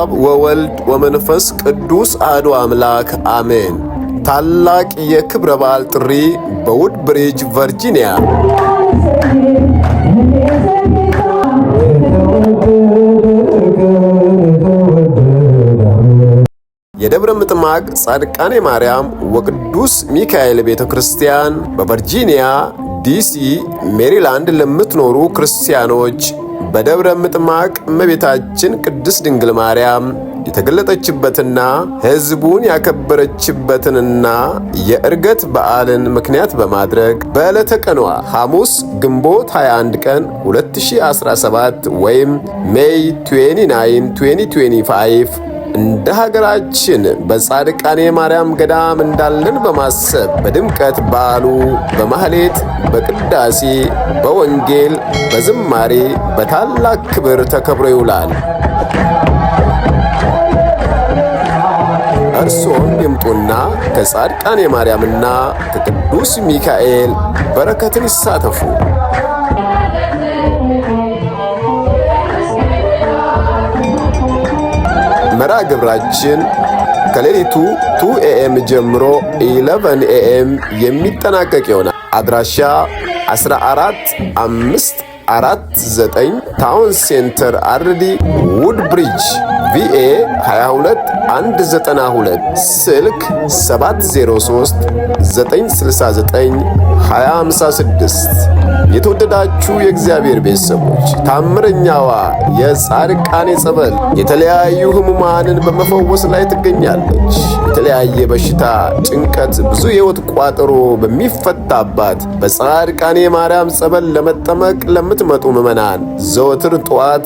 አብ ወወልድ ወመንፈስ ቅዱስ አሐዱ አምላክ አሜን። ታላቅ የክብረ በዓል ጥሪ በውድ ብሪጅ ቨርጂኒያ። የደብረ ምጥማቅ ጻድቃኔ ማርያም ወቅዱስ ሚካኤል ቤተ ክርስቲያን በቨርጂኒያ፣ ዲሲ፣ ሜሪላንድ ለምትኖሩ ክርስቲያኖች በደብረ ምጥማቅ እመቤታችን ቅድስት ድንግል ማርያም የተገለጠችበትና ሕዝቡን ያከበረችበትንና የዕርገት በዓልን ምክንያት በማድረግ በዕለተ ቀኗ ሐሙስ ግንቦት 21 ቀን 2017 ወይም ሜይ 29 2025 እንደ ሀገራችን በጻድቃኔ ማርያም ገዳም እንዳለን በማሰብ በድምቀት በዓሉ በማህሌት፣ በቅዳሴ፣ በወንጌል፣ በዝማሬ በታላቅ ክብር ተከብሮ ይውላል። እርሶም ይምጡና ከጻድቃኔ ማርያምና ከቅዱስ ሚካኤል በረከትን ይሳተፉ። መርሃ ግብራችን ከሌሊቱ 2 AM ጀምሮ 11 AM የሚጠናቀቅ ይሆናል። አድራሻ 14549 ታውን ሴንተር አርዲ ውድ ብሪጅ VA 22192 ስልክ 703 969 2056። የተወደዳችሁ የእግዚአብሔር ቤተሰቦች ታምረኛዋ የጻድቃኔ ጸበል የተለያዩ ሕሙማንን በመፈወስ ላይ ትገኛለች። የተለያየ በሽታ፣ ጭንቀት፣ ብዙ የሕይወት ቋጠሮ በሚፈታባት በጻድቃኔ ማርያም ጸበል ለመጠመቅ ለምትመጡ ምዕመናን ዘወትር ጠዋት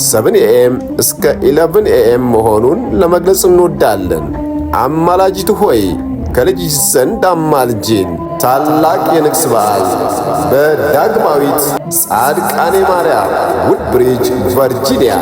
7 AM እስከ 11 AM መሆኑን ለመግለጽ እንወዳለን። አማላጅቱ ሆይ ከልጅሽ ዘንድ አማልጅን። ታላቅ የንግስ በዓል በዳግማዊት ጻድቃኔ ማርያም ውድ ብሪጅ ቨርጂኒያ።